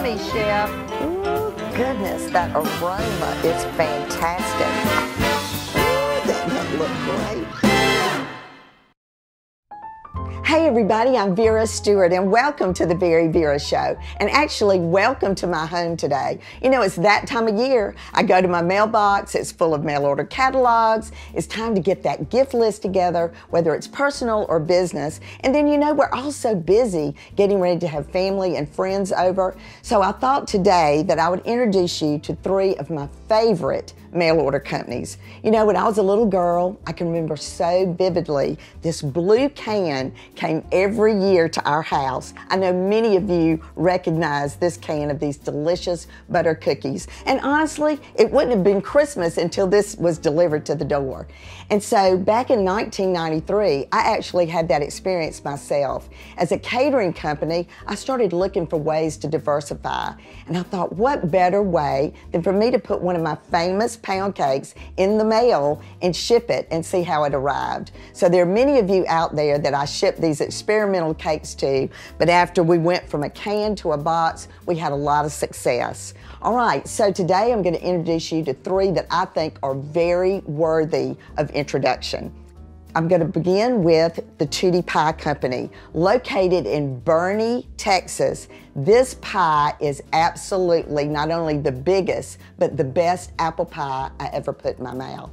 me, Chef. Ooh, goodness, that aroma is fantastic. Ooh, that doesn't look great. Hey everybody, I'm Vera Stewart and welcome to the VeryVera Show. And actually, welcome to my home today. You know, it's that time of year. I go to my mailbox, it's full of mail order catalogs. It's time to get that gift list together, whether it's personal or business. And then, you know, we're all so busy getting ready to have family and friends over. So I thought today that I would introduce you to three of my favorite mail order companies. You know, when I was a little girl, I can remember so vividly, this blue can came every year to our house. I know many of you recognize this can of these delicious butter cookies. And honestly, it wouldn't have been Christmas until this was delivered to the door. And so back in 1993, I actually had that experience myself. As a catering company, I started looking for ways to diversify. And I thought, what better way than for me to put one of my famous pound cakes in the mail and ship it and see how it arrived. So there are many of you out there that I shipped these experimental cakes to, but after we went from a can to a box, we had a lot of success. All right, so today I'm going to introduce you to three that I think are very worthy of introduction. I'm going to begin with the Tootie Pie Company, located in Boerne, Texas. This pie is absolutely not only the biggest, but the best apple pie I ever put in my mouth.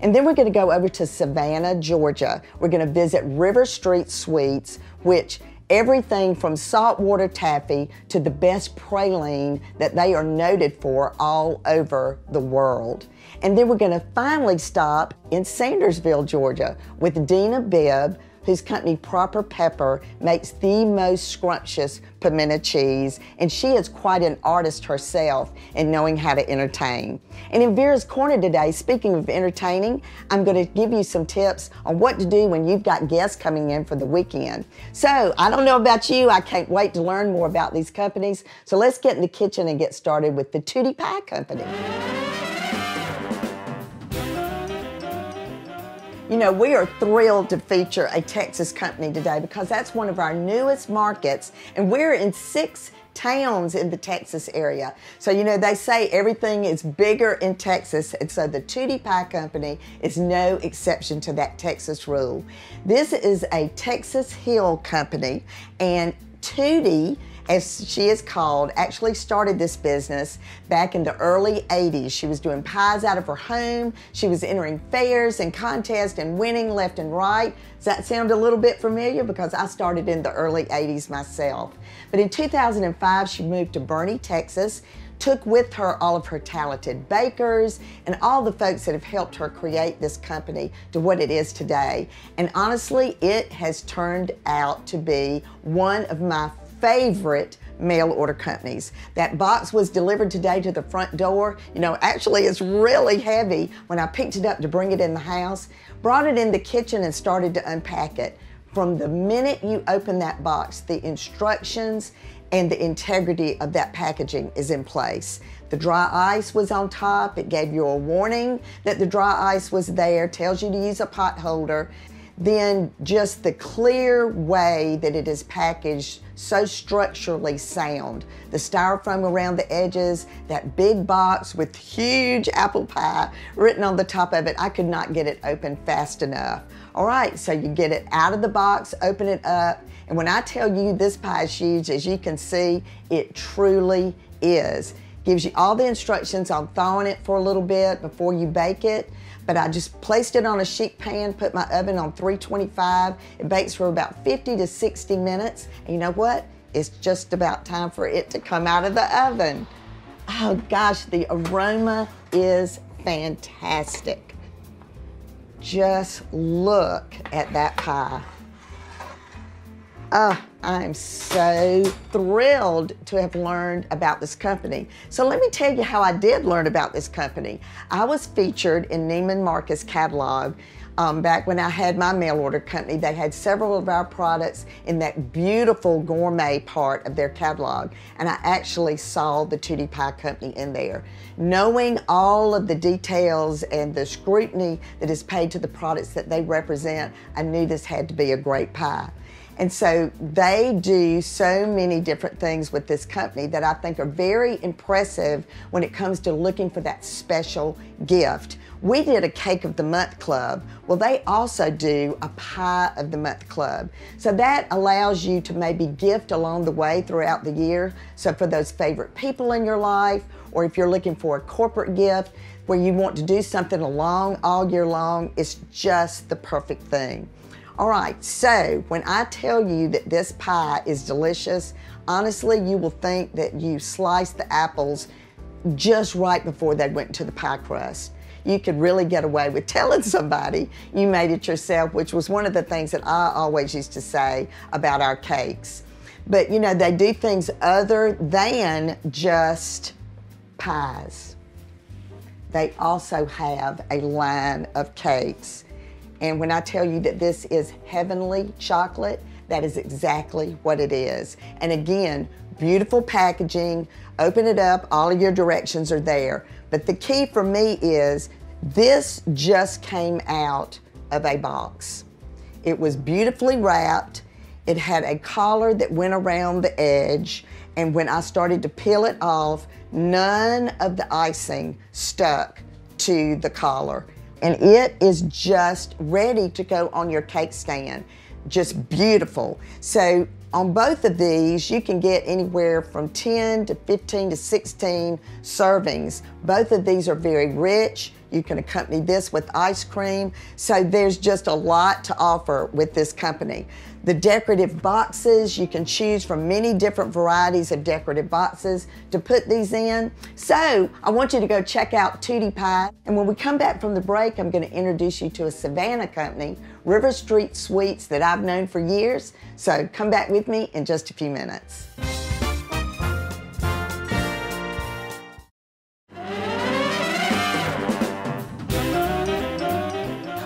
And then we're going to go over to Savannah, Georgia. We're going to visit River Street Sweets, which everything from saltwater taffy to the best praline that they are noted for all over the world. And then we're going to finally stop in Sandersville, Georgia with Dina Bibb, whose company Proper Pepper makes the most scrumptious pimento cheese, and she is quite an artist herself in knowing how to entertain. And in Vera's Corner today, speaking of entertaining, I'm going to give you some tips on what to do when you've got guests coming in for the weekend. So I don't know about you, I can't wait to learn more about these companies. So let's get in the kitchen and get started with the Tootie Pie Company. You know, we are thrilled to feature a Texas company today because that's one of our newest markets, and we're in 6 towns in the Texas area. So, you know, they say everything is bigger in Texas, and so the Tootie Pie Company is no exception to that Texas rule. This is a Texas Hill company, and Tootie, as she is called, actually started this business back in the early 80s. She was doing pies out of her home. She was entering fairs and contests and winning left and right. Does that sound a little bit familiar? Because I started in the early 80s myself. But in 2005, she moved to Boerne, Texas, took with her all of her talented bakers and all the folks that have helped her create this company to what it is today. And honestly, it has turned out to be one of my favorite mail order companies. That box was delivered today to the front door. You know, actually it's really heavy. When I picked it up to bring it in the house, brought it in the kitchen and started to unpack it. From the minute you open that box, the instructions and the integrity of that packaging is in place. The dry ice was on top. It gave you a warning that the dry ice was there, tells you to use a pot holder. Then just the clear way that it is packaged, so structurally sound. The styrofoam around the edges, that big box with huge apple pie written on the top of it. I could not get it open fast enough. All right, so you get it out of the box, open it up, and when I tell you this pie is huge, as you can see, it truly is. Gives you all the instructions on thawing it for a little bit before you bake it. But I just placed it on a sheet pan, put my oven on 325. It bakes for about 50 to 60 minutes. And you know what? It's just about time for it to come out of the oven. Oh gosh, the aroma is fantastic. Just look at that pie. Oh, I'm so thrilled to have learned about this company. So let me tell you how I did learn about this company. I was featured in Neiman Marcus catalog back when I had my mail order company. They had several of our products in that beautiful gourmet part of their catalog, and I actually saw the Tootie Pie Company in there. Knowing all of the details and the scrutiny that is paid to the products that they represent, I knew this had to be a great pie. And so they do so many different things with this company that I think are very impressive when it comes to looking for that special gift. We did a Cake of the Month Club. Well, they also do a Pie of the Month Club. So that allows you to maybe gift along the way throughout the year. So for those favorite people in your life, or if you're looking for a corporate gift where you want to do something all year long, it's just the perfect thing. All right, so when I tell you that this pie is delicious, honestly, you will think that you sliced the apples just right before they went into the pie crust. You could really get away with telling somebody you made it yourself, which was one of the things that I always used to say about our cakes. But you know, they do things other than just pies. They also have a line of cakes. And when I tell you that this is heavenly chocolate, that is exactly what it is. And again, beautiful packaging, open it up, all of your directions are there. But the key for me is this just came out of a box. It was beautifully wrapped. It had a collar that went around the edge. And when I started to peel it off, none of the icing stuck to the collar. And it is just ready to go on your cake stand. Just beautiful. So on both of these, you can get anywhere from 10 to 15 to 16 servings. Both of these are very rich. You can accompany this with ice cream. So there's just a lot to offer with this company. The decorative boxes, you can choose from many different varieties of decorative boxes to put these in. So I want you to go check out Tootie Pie. And when we come back from the break, I'm going to introduce you to a Savannah company, River Street Sweets, that I've known for years. So come back with me in just a few minutes.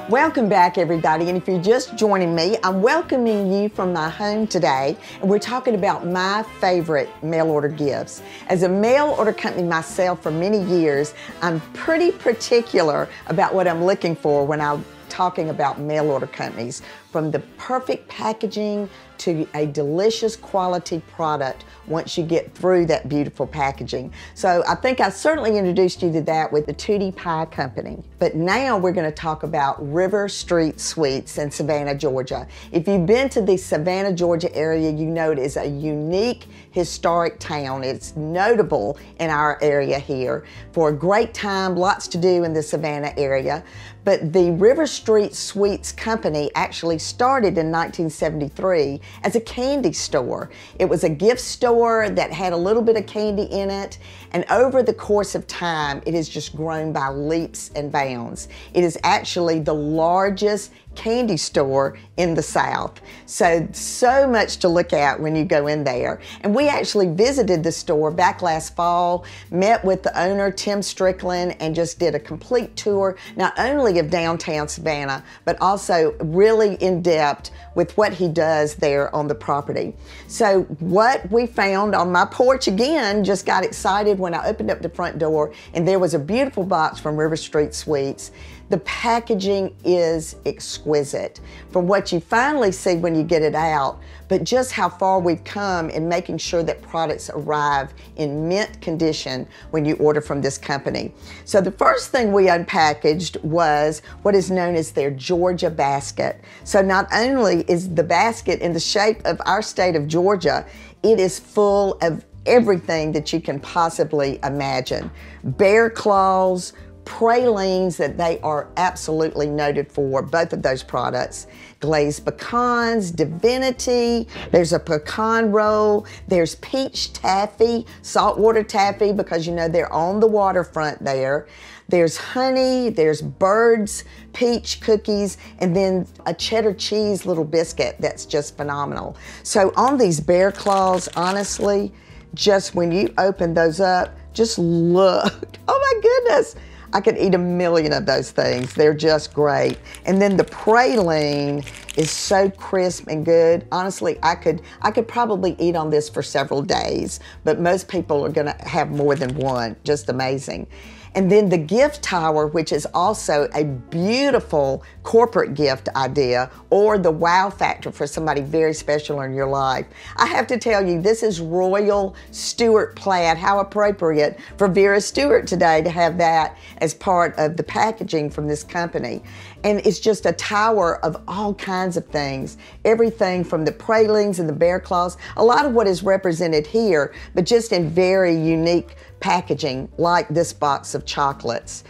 Welcome back, everybody, and if you're just joining me, I'm welcoming you from my home today, and we're talking about my favorite mail order gifts. As a mail order company myself for many years, I'm pretty particular about what I'm looking for when I'm talking about mail order companies, from the perfect packaging to a delicious quality product once you get through that beautiful packaging. So I think I certainly introduced you to that with the Tootie Pie Company. But now we're going to talk about River Street Sweets in Savannah, Georgia. If you've been to the Savannah, Georgia area, you know it is a unique historic town. It's notable in our area here for a great time, lots to do in the Savannah area. But the River Street Sweets Company actually started in 1973 as a candy store. It was a gift store that had a little bit of candy in it, and over the course of time, it has just grown by leaps and bounds. It is actually the largest candy store in the South. So much to look at when you go in there. And we actually visited the store back last fall, met with the owner, Tim Strickland, and just did a complete tour, not only of downtown Savannah, but also really in depth with what he does there on the property. So what we found on my porch, again, just got excited when I opened up the front door and there was a beautiful box from River Street Sweets. The packaging is exquisite from what you finally see when you get it out, but just how far we've come in making sure that products arrive in mint condition when you order from this company. So the first thing we unpackaged was what is known as their Georgia basket. So not only is the basket in the shape of our state of Georgia, it is full of everything that you can possibly imagine. Bear claws, pralines that they are absolutely noted for, both of those products. Glazed pecans, divinity, there's a pecan roll, there's peach taffy, saltwater taffy, because you know they're on the waterfront there. There's honey, there's Bird's peach cookies, and then a cheddar cheese little biscuit that's just phenomenal. So on these bear claws, honestly, just when you open those up, just look, oh my goodness. I could eat a million of those things. They're just great. And then the praline is so crisp and good. Honestly, I could probably eat on this for several days, but most people are gonna have more than one. Just amazing. And then the gift tower, which is also a beautiful corporate gift idea, or the wow factor for somebody very special in your life. I have to tell you, this is royal Stewart plaid. How appropriate for Vera Stewart today to have that as part of the packaging from this company. And it's just a tower of all kinds of things. Everything from the pralines and the bear claws, a lot of what is represented here, but just in very unique packaging, like this box of chocolates.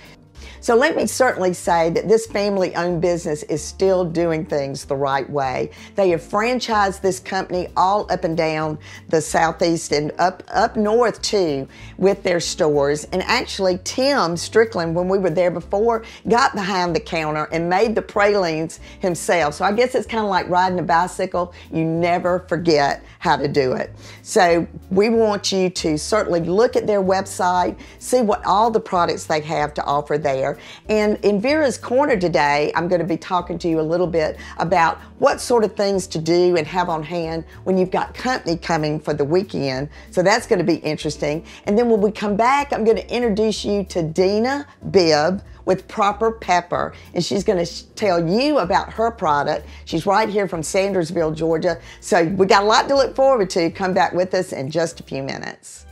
So let me certainly say that this family-owned business is still doing things the right way. They have franchised this company all up and down the Southeast and up north too with their stores. And actually Tim Strickland, when we were there before, got behind the counter and made the pralines himself. So I guess it's kind of like riding a bicycle. You never forget how to do it. So we want you to certainly look at their website, see what all the products they have to offer there. And in Vera's Corner today, I'm going to be talking to you a little bit about what sort of things to do and have on hand when you've got company coming for the weekend. So that's going to be interesting. And then when we come back, I'm going to introduce you to Dina Bibb with Proper Pepper, and she's going to tell you about her product. She's right here from Sandersville, Georgia. So we got a lot to look forward to. Come back with us in just a few minutes.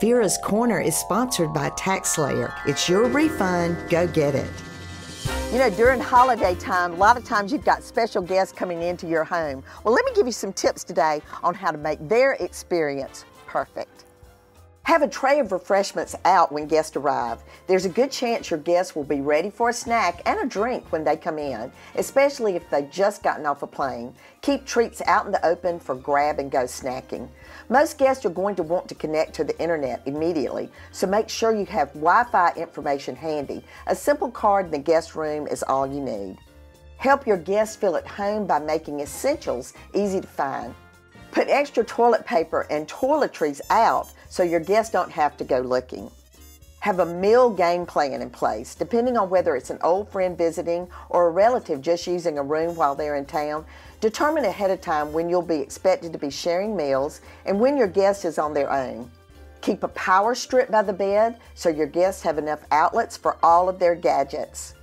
Vera's Corner is sponsored by TaxSlayer. It's your refund. Go get it. You know, during holiday time, a lot of times you've got special guests coming into your home. Well, let me give you some tips today on how to make their experience perfect. Have a tray of refreshments out when guests arrive. There's a good chance your guests will be ready for a snack and a drink when they come in, especially if they've just gotten off a plane. Keep treats out in the open for grab-and-go snacking. Most guests are going to want to connect to the internet immediately, so make sure you have Wi-Fi information handy. A simple card in the guest room is all you need. Help your guests feel at home by making essentials easy to find. Put extra toilet paper and toiletries out so your guests don't have to go looking. Have a meal game plan in place. Depending on whether it's an old friend visiting or a relative just using a room while they're in town, determine ahead of time when you'll be expected to be sharing meals and when your guest is on their own. Keep a power strip by the bed so your guests have enough outlets for all of their gadgets.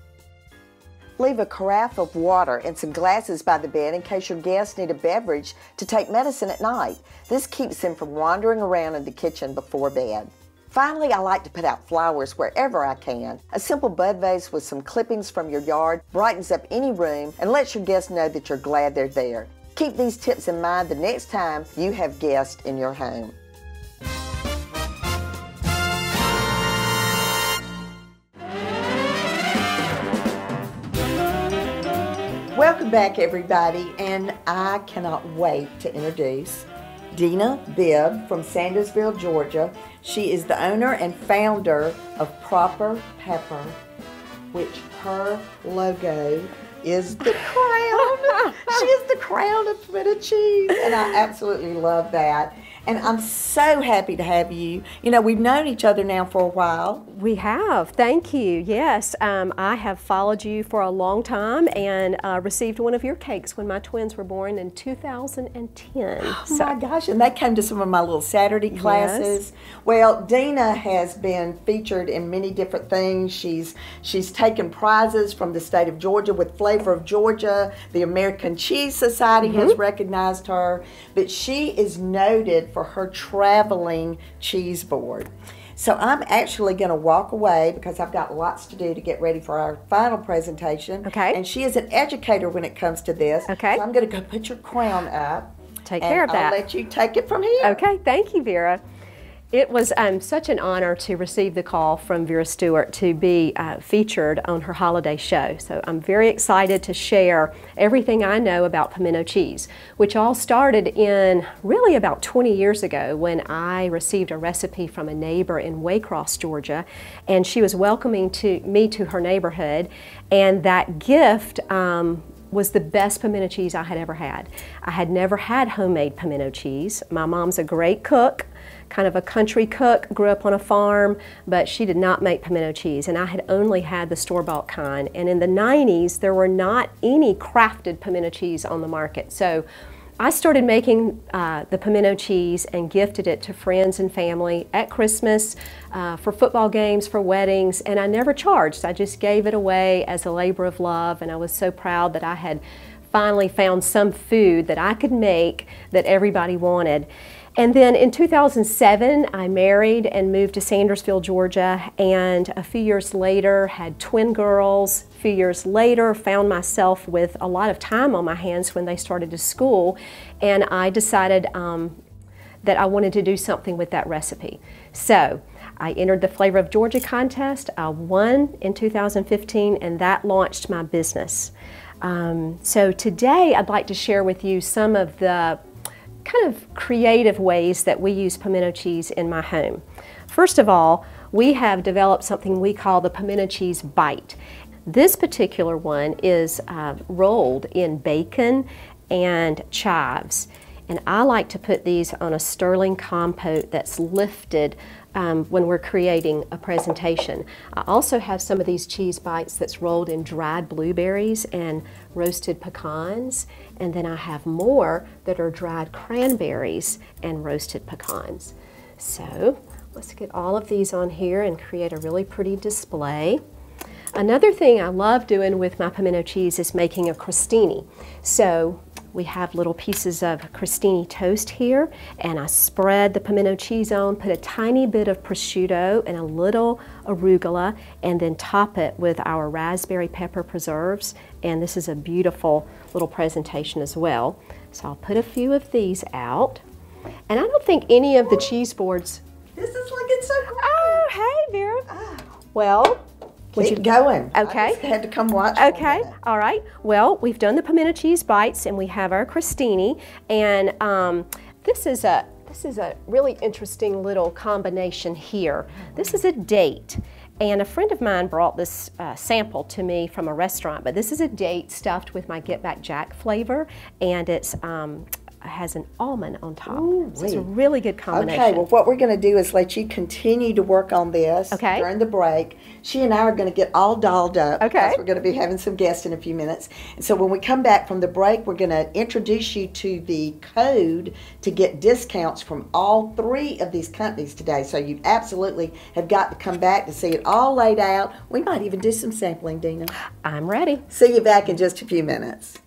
Leave a carafe of water and some glasses by the bed in case your guests need a beverage to take medicine at night. This keeps them from wandering around in the kitchen before bed. Finally, I like to put out flowers wherever I can. A simple bud vase with some clippings from your yard brightens up any room and lets your guests know that you're glad they're there. Keep these tips in mind the next time you have guests in your home. Welcome back, everybody, and I cannot wait to introduce Dina Bibb from Sandersville, Georgia. She is the owner and founder of Proper Pepper, which her logo is the crown. She is the crown of pimento cheese, and I absolutely love that. And I'm so happy to have you. You know, we've known each other now for a while. We have, thank you. Yes, I have followed you for a long time and received one of your cakes when my twins were born in 2010. Oh my gosh, and they came to some of my little Saturday classes. Yes. Well, Dina has been featured in many different things. She's taken prizes from the state of Georgia with Flavor of Georgia. The American Cheese Society has recognized her, but she is noted for her traveling cheese board. So I'm actually going to walk away because I've got lots to do to get ready for our final presentation. Okay. And she is an educator when it comes to this. Okay. So I'm going to go put your crown up. Take care of that. I'll let you take it from here. Okay, thank you, Vera. It was such an honor to receive the call from Vera Stewart to be featured on her holiday show. So I'm very excited to share everything I know about pimento cheese, which all started in really about 20 years ago when I received a recipe from a neighbor in Waycross, Georgia, and she was welcoming me to her neighborhood, and that gift was the best pimento cheese I had ever had. I had never had homemade pimento cheese. My mom's a great cook, kind of a country cook, grew up on a farm, but she did not make pimento cheese, and I had only had the store-bought kind. And in the 90s, there were not any crafted pimento cheese on the market. So I started making the pimento cheese and gifted it to friends and family at Christmas, for football games, for weddings, and I never charged. I just gave it away as a labor of love, and I was so proud that I had finally found some food that I could make that everybody wanted. And then in 2007, I married and moved to Sandersville, Georgia, and a few years later had twin girls. A few years later, found myself with a lot of time on my hands when they started to school, and I decided that I wanted to do something with that recipe. So I entered the Flavor of Georgia contest. I won in 2015, and that launched my business. So today I'd like to share with you some of the kind of creative ways that we use pimento cheese in my home. First of all, we have developed something we call the pimento cheese bite. This particular one is rolled in bacon and chives, and I like to put these on a sterling compote that's lifted when we're creating a presentation. I also have some of these cheese bites that's rolled in dried blueberries and roasted pecans, and then I have more that are dried cranberries and roasted pecans. So let's get all of these on here and create a really pretty display. Another thing I love doing with my pimento cheese is making a crostini. So we have little pieces of crostini toast here, and I spread the pimento cheese on, put a tiny bit of prosciutto and a little arugula, and then top it with our raspberry pepper preserves. And this is a beautiful little presentation as well. So I'll put a few of these out. And I don't think any of the cheese boards... This is looking so great. Oh, hey, Vera. Oh. Well, keep going. Okay. I just had to come watch. Okay. All right. Well, we've done the pimento cheese bites, and we have our crostini, and this is a really interesting little combination here. This is a date, and a friend of mine brought this sample to me from a restaurant. But this is a date stuffed with my Get Back Jack flavor, and it's has an almond on top. Ooh, so it's a really good combination. Okay, well what we're going to do is let you continue to work on this during the break. She and I are going to get all dolled up because we're going to be having some guests in a few minutes. And so when we come back from the break, we're going to introduce you to the code to get discounts from all 3 of these companies today. So you absolutely have got to come back to see it all laid out. We might even do some sampling, Dina. I'm ready. See you back in just a few minutes.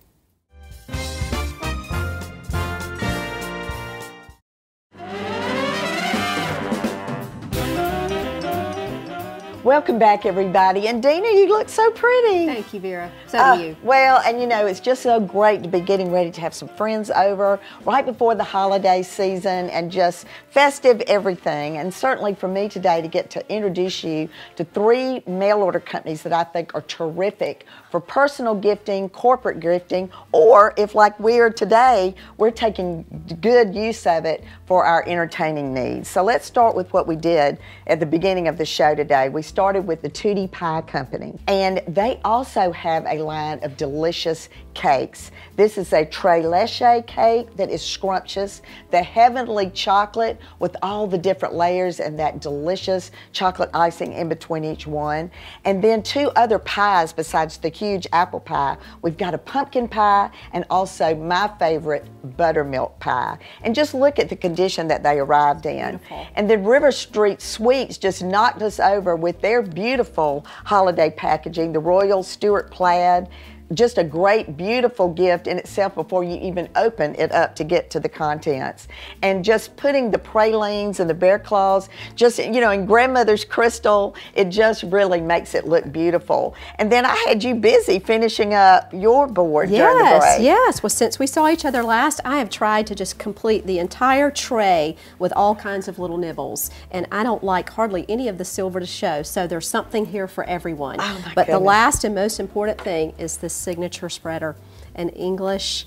Welcome back, everybody. And Dina, you look so pretty. Thank you, Vera. So do you. Well, and you know, it's just so great to be getting ready to have some friends over right before the holiday season and just festive everything. And certainly for me today to get to introduce you to 3 mail order companies that I think are terrific for personal gifting, corporate gifting, or if like we are today, we're taking good use of it for our entertaining needs. So let's start with what we did at the beginning of the show today. We started with the Tootie Pie Company, and they also have a line of delicious cakes. This is a tres leches cake that is scrumptious, the heavenly chocolate with all the different layers and that delicious chocolate icing in between each one. And then 2 other pies besides the huge apple pie. We've got a pumpkin pie and also my favorite buttermilk pie. And just look at the condition that they arrived in. Beautiful. And then River Street Sweets just knocked us over with their beautiful holiday packaging, the Royal Stewart Plaid. Just a great, beautiful gift in itself before you even open it up to get to the contents. And just putting the pralines and the bear claws, just, you know, in grandmother's crystal, it just really makes it look beautiful. And then I had you busy finishing up your board during the break. Yes. Well, since we saw each other last, I have tried to just complete the entire tray with all kinds of little nibbles. And I don't like hardly any of the silver to show, so there's something here for everyone. Oh my But goodness. the last and most important thing is this signature spreader, an English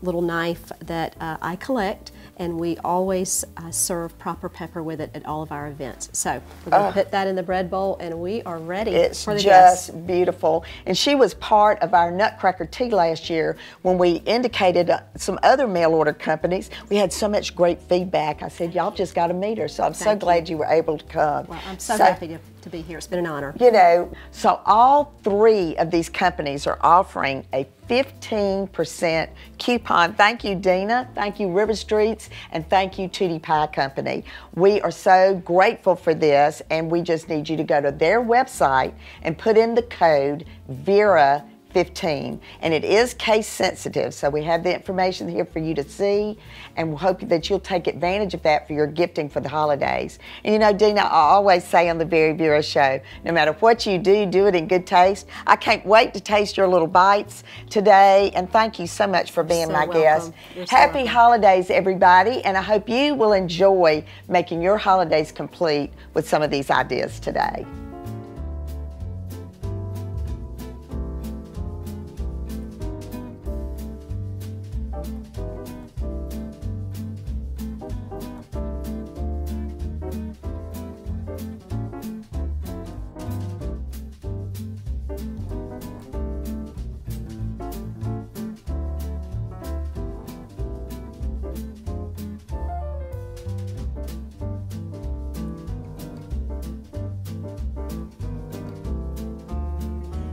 little knife that I collect, and we always serve proper pepper with it at all of our events. So we're going to put that in the bread bowl, and we are ready for the guests. It's just beautiful. And she was part of our Nutcracker Tea last year when we indicated some other mail order companies. We had so much great feedback. I said, y'all just got to meet her. So I'm so glad you were able to come. Well, I'm so happy to to be here. It's been an honor. You know, so all three of these companies are offering a 15% coupon. Thank you, Dina. Thank you, River Streets. And thank you, Tootie Pie Company. We are so grateful for this, and we just need you to go to their website and put in the code VERA 15, and it is case sensitive, so we have the information here for you to see, and we hope that you'll take advantage of that for your gifting for the holidays. And you know, Dina, I always say on the VeryVera show, no matter what you do, do it in good taste. I can't wait to taste your little bites today, and thank you so much for being my guest. Happy holidays, everybody, and I hope you will enjoy making your holidays complete with some of these ideas today.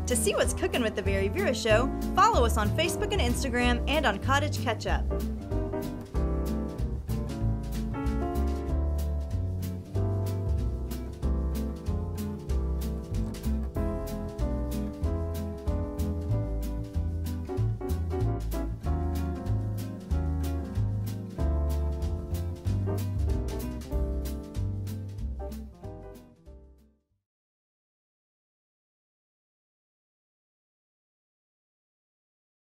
To see what's cooking with the VeryVera Show, follow us on Facebook and Instagram and on Cottage Ketchup.